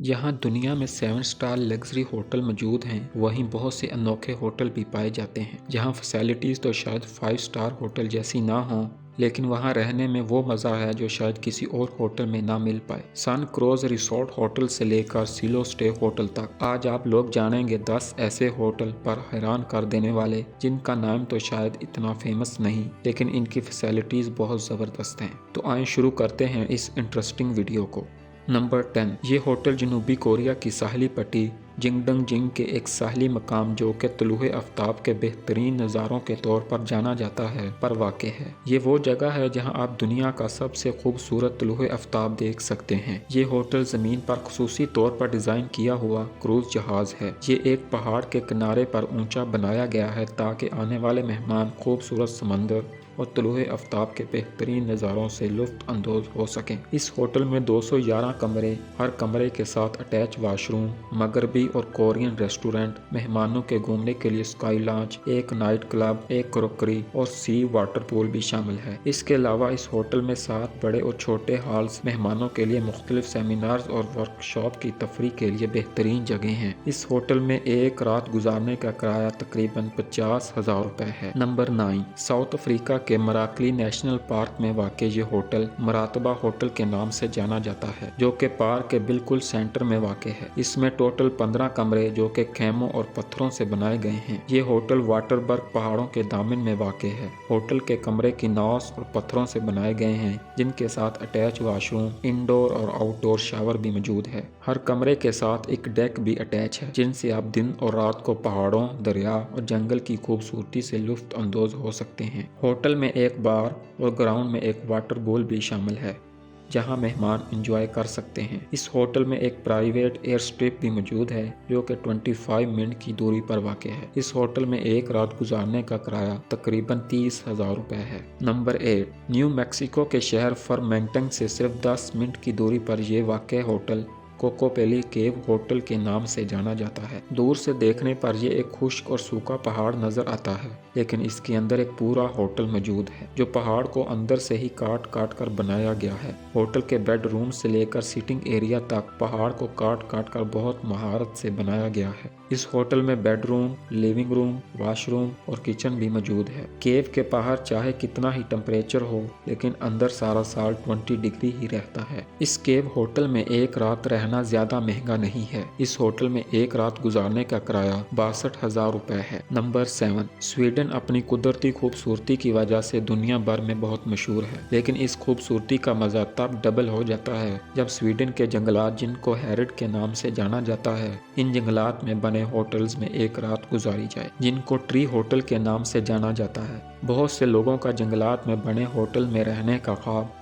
जहाँ दुनिया में 7 स्टार लग्जरी होटल मौजूद हैं, वहीं बहुत से अनोखे होटल भी पाए जाते हैं जहाँ फैसिलिटीज़ तो शायद 5 स्टार होटल जैसी ना हों, लेकिन वहाँ रहने में वो मज़ा है जो शायद किसी और होटल में ना मिल पाए। सन क्रूज रिसोर्ट होटल से लेकर सिलो स्टे होटल तक आज आप लोग जानेंगे 10 ऐसे होटल पर हैरान कर देने वाले जिनका नाम तो शायद इतना फेमस नहीं, लेकिन इनकी फैसिलिटीज़ बहुत ज़बरदस्त हैं। तो आइए शुरू करते हैं इस इंटरेस्टिंग वीडियो को। नंबर 10, ये होटल जनूबी कोरिया की साहली पट्टी जिंगडंग जिंग के एक साहली मकाम जो कि तुलुए आफ्ताब के बेहतरीन नज़ारों के तौर पर जाना जाता है पर वाक़ है। ये वो जगह है जहां आप दुनिया का सबसे खूबसूरत तुलुए आफ्ताब देख सकते हैं। ये होटल ज़मीन पर खुसूसी तौर पर डिज़ाइन किया हुआ क्रूज जहाज़ है। ये एक पहाड़ के किनारे पर ऊंचा बनाया गया है ताकि आने वाले मेहमान खूबसूरत समंदर और तुलुए आफ्ताब के बेहतरीन नज़ारों से लुत्फ़ अंदोज़ हो सकें। इस होटल में 211 कमरे, हर कमरे के साथ अटैच वाशरूम, मगरबी और कोरियन रेस्टोरेंट, मेहमानों के घूमने के लिए स्काई लॉन्च, एक नाइट क्लब, एक क्रॉकरी और सी वाटर पूल भी शामिल है। इसके अलावा इस होटल में 7 बड़े और छोटे हॉल्स मेहमानों के लिए मुख्तलिफ सेमिनार्स और वर्कशॉप की तफरीह के लिए बेहतरीन जगह हैं। इस होटल में एक रात गुजारने का किराया तकरीबन 50,000 रुपए है। नंबर 9, साउथ अफ्रीका के मराकली नेशनल पार्क में वाक़ ये होटल मरातबा होटल के नाम से जाना जाता है, जो कि पार्क के बिल्कुल सेंटर में वाक़ है। इसमें टोटल 15 कमरे जो कि खेमों और पत्थरों से बनाए गए हैं। ये होटल वाटरबर्ग पहाड़ों के दामन में वाक़ है। होटल के कमरे की नाव और पत्थरों से बनाए गए हैं, जिनके साथ अटैच वाशरूम, इंडोर और आउटडोर शावर भी मौजूद है। हर कमरे के साथ एक डेक भी अटैच है, जिनसे आप दिन और रात को पहाड़ों, दरिया और जंगल की खूबसूरती से लुत्फ़ अंदोज़ हो सकते हैं। होटल में एक बार और ग्राउंड में एक वाटर पूल भी शामिल है, जहां मेहमान एंजॉय कर सकते हैं। इस होटल में एक प्राइवेट एयर स्ट्रिप भी मौजूद है जो कि 25 मिनट की दूरी पर वाक़ है। इस होटल में एक रात गुजारने का किराया तकरीबन 30,000 रुपए है। नंबर 8, न्यू मैक्सिको के शहर फरमेंटन से सिर्फ 10 मिनट की दूरी पर यह वाक़ होटल कोकोपेली केव होटल के नाम से जाना जाता है। दूर से देखने पर यह एक खुश्क और सूखा पहाड़ नजर आता है, लेकिन इसके अंदर एक पूरा होटल मौजूद है जो पहाड़ को अंदर से ही काट काट कर बनाया गया है। होटल के बेडरूम से लेकर सीटिंग एरिया तक पहाड़ को काट काट कर बहुत महारत से बनाया गया है। इस होटल में बेडरूम, लिविंग रूम, वॉशरूम और किचन भी मौजूद है। केव के बाहर चाहे कितना ही टेम्परेचर हो, लेकिन अंदर सारा साल 20 डिग्री ही रहता है। इस केव होटल में एक रात रहना ज्यादा महंगा नहीं है। इस होटल में एक रात गुजारने का किराया 62,000 रुपए है। नंबर 7, स्वीडन अपनी कुदरती खूबसूरती की वजह से दुनिया भर में बहुत मशहूर है, लेकिन इस खूबसूरती का मजा तब डबल हो जाता है जब स्वीडन के जंगलात, जिनको हेरिड के नाम से जाना जाता है, इन जंगलात में बने होटल्स में एक रात गुजारी जाए, जिनको ट्री होटल के नाम से जाना जाता है। बहुत से लोगों का जंगलात में बने होटल में रहने का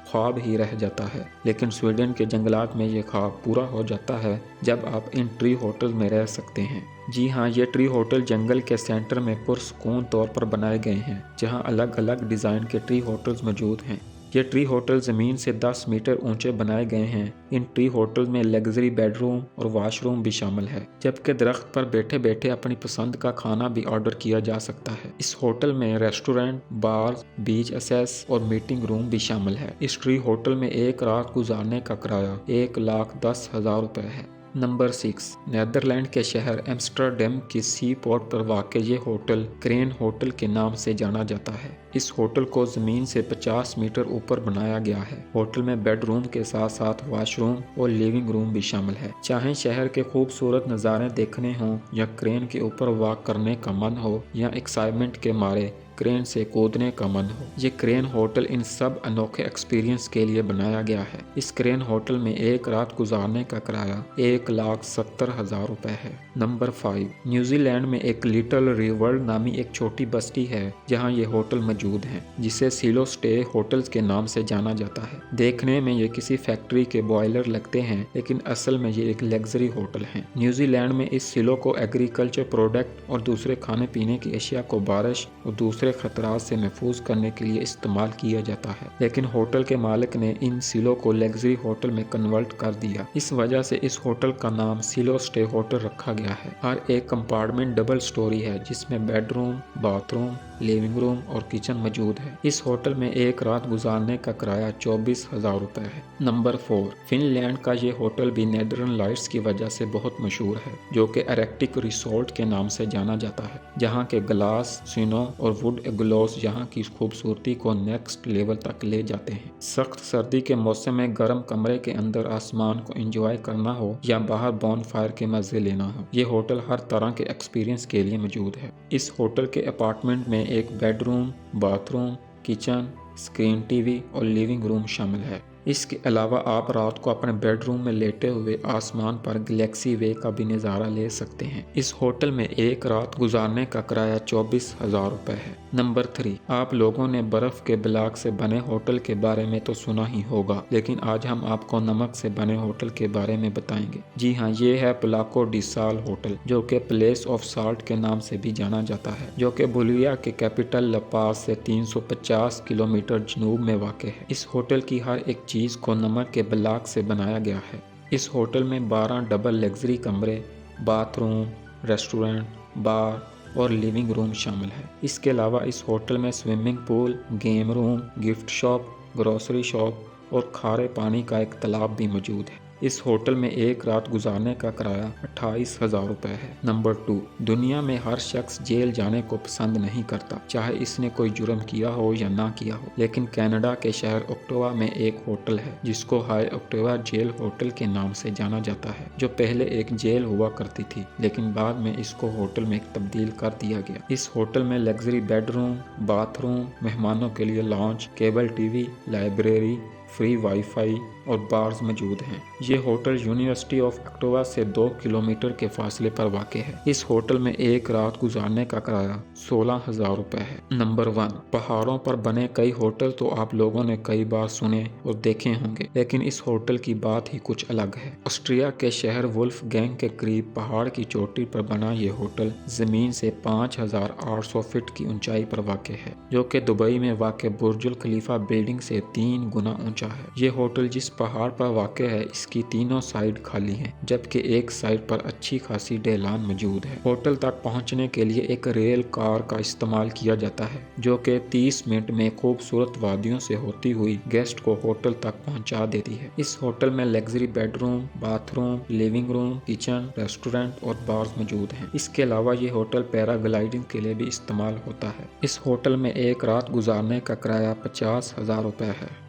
ख्वाब ही रह जाता है, लेकिन स्वीडन के जंगलात में ये ख्वाब पूरा हो जाता है जब आप इन ट्री होटल में रह सकते हैं। जी हाँ, ये ट्री होटल जंगल के सेंटर में पुरसकून तौर पर बनाए गए हैं, जहाँ अलग अलग डिज़ाइन के ट्री होटल्स मौजूद हैं। ये ट्री होटल ज़मीन से 10 मीटर ऊंचे बनाए गए हैं। इन ट्री होटल में लग्जरी बेडरूम और वॉशरूम भी शामिल है, जबकि दरख्त पर बैठे बैठे अपनी पसंद का खाना भी ऑर्डर किया जा सकता है। इस होटल में रेस्टोरेंट, बार, बीच एक्सेस और मीटिंग रूम भी शामिल है। इस ट्री होटल में एक रात गुजारने का किराया 1,10,000 रुपए है। नंबर 6, नीदरलैंड के शहर एम्स्टर्डम की सी पोर्ट पर वाक़ ये होटल क्रेन होटल के नाम से जाना जाता है। इस होटल को ज़मीन से 50 मीटर ऊपर बनाया गया है। होटल में बेडरूम के साथ साथ वॉशरूम और लिविंग रूम भी शामिल है। चाहे शहर के खूबसूरत नज़ारे देखने हों या क्रेन के ऊपर वॉक करने का मन हो या एक्साइटमेंट के मारे क्रेन से कूदने का मन हो, ये क्रेन होटल इन सब अनोखे एक्सपीरियंस के लिए बनाया गया है। इस क्रेन होटल में एक रात गुजारने का किराया 1,70,000 रुपए है। नंबर 5, न्यूजीलैंड में एक लिटिल रिवर नामी एक छोटी बस्ती है जहां ये होटल मौजूद हैं, जिसे सिलो स्टे होटल्स के नाम से जाना जाता है। देखने में ये किसी फैक्ट्री के बॉयलर लगते हैं, लेकिन असल में ये एक लग्जरी होटल है। न्यूजीलैंड में इस सिलो को एग्रीकल्चर प्रोडक्ट और दूसरे खाने पीने की अशिया को बारिश और दूसरे دوسرے خطرات سے محفوظ کرنے کے لیے استعمال کیا جاتا ہے، لیکن ہوٹل کے مالک نے ان سیلوں کو لگژری ہوٹل میں کنورٹ کر دیا۔ اس وجہ سے اس ہوٹل کا نام سیلو اسٹے ہوٹل رکھا گیا ہے۔ ہر ایک کمپارٹمنٹ ڈبل سٹوری ہے جس میں bed room, bath room, living room اور کچن موجود ہے۔ اس ہوٹل میں ایک رات گزارنے کا کرایہ 24,000 روپے ہے۔ نمبر 4، فن لینڈ کا یہ ہوٹل بھی نیدرن لائٹس کی وجہ سے بہت مشہور ہے، جو کہ آرکٹک ریسورٹ کے نام سے جانا جاتا ہے، جہاں کے گلاس، سنو اور ووڈ ایگلوز یہاں کی خوبصورتی کو نیکسٹ لیول تک لے جاتے ہیں۔ سخت سردی کے موسم میں گرم کمرے کے اندر آسمان کو انجوائے کرنا ہو یا باہر بون فائر کے مزے لینا ہو، یہ ہوٹل ہر طرح کے ایکسپیرینس کے لیے موجود ہے۔ اس ہوٹل کے اپارٹمنٹ میں ایک bed room, bath room, kitchen, screen T V اور لیونگ روم شامل ہے۔ اس کے علاوہ آپ رات کو اپنے بیڈ روم میں لیٹے ہوئے آسمان پر گلیکسی وے کا بھی نظارہ لے سکتے ہیں۔ اس ہوٹل میں ایک رات گزارنے کا کرایہ 24,000 روپے ہے۔ نمبر 3، آپ لوگوں نے برف کے بلاک سے بنے ہوٹل کے بارے میں تو سنا ہی ہوگا، لیکن آج ہم آپ کو نمک سے بنے ہوٹل کے بارے میں بتائیں گے۔ جی ہاں، یہ ہے پلاکو ڈی سال ہوٹل، جو کہ پلیس آف سالٹ کے نام سے بھی جانا جاتا ہے، جو کہ بولیویا کے کیپٹل لا پاز سے 350 کلومیٹر جنوب میں واقع ہے۔ اس ہوٹل کی ہر ایک چیز کو نمک کے بلاک سے بنایا گیا ہے۔ اس ہوٹل میں 12 ڈبل لگژری کمرے، باتھ روم، ریسٹورنٹ، بار اور لیونگ روم شامل ہے۔ اس کے علاوہ اس ہوٹل میں سوئمنگ پول، گیم روم، گفٹ شاپ، گروسری شاپ اور کھارے پانی کا ایک تالاب بھی موجود ہے۔ اس ہوٹل میں ایک رات گزارنے کا کرایہ 28,000 روپے ہے۔ نمبر 2، دنیا میں ہر شخص جیل جانے کو پسند نہیں کرتا، چاہے اس نے کوئی جرم کیا ہو یا نہ کیا ہو، لیکن کینیڈا کے شہر اوٹاوا میں ایک ہوٹل ہے جس کو ہائی اوٹاوا جیل ہوٹل کے نام سے جانا جاتا ہے، جو پہلے ایک جیل ہوا کرتی تھی لیکن بعد میں اس کو ہوٹل میں تبدیل کر دیا گیا۔ اس ہوٹل میں luxury bed room, bath room, مہمانوں کے لیے lounge, cable T V, library, free wi fi اور بارز موجود ہیں۔ یہ ہوٹل یونیورسٹی آف اوٹاوا سے 2 کلومیٹر کے فاصلے پر واقع ہے۔ اس ہوٹل میں ایک رات گزارنے کا کرایہ 16,000 روپے ہے۔ نمبر 1، پہاڑوں پر بنے کئی ہوٹل تو آپ لوگوں نے کئی بار سنے اور دیکھے ہوں گے، لیکن اس ہوٹل کی بات ہی کچھ الگ ہے۔ آسٹریا کے شہر وولف گینگ کے قریب پہاڑ کی چوٹی پر بنا یہ ہوٹل زمین سے 5,800 فٹ کی اونچائی پر واقع ہے، جو کہ دبئی میں واقع برج خلیفہ بلڈنگ سے 3 گنا اونچا ہے۔ یہ ہوٹل جس پہاڑ پر واقع ہے اس کی تینوں سائڈ خالی ہیں، جبکہ ایک سائڈ پر اچھی خاصی ڈھلان موجود ہے۔ ہوٹل تک پہنچنے کے لیے ایک ریل کار کا استعمال کیا جاتا ہے، جو کہ 30 منٹ میں خوبصورت وادیوں سے ہوتی ہوئی گیسٹ کو ہوٹل تک پہنچا دیتی ہے۔ اس ہوٹل میں luxury bed room, bath room, living room, kitchen, restaurant اور بارز موجود ہیں۔ اس کے علاوہ یہ ہوٹل پیرا گلائیڈنگ کے لیے بھی استعمال ہوتا ہے۔ اس ہوٹل میں ایک رات گزارنے کا کرایہ 50,000 روپے ہے۔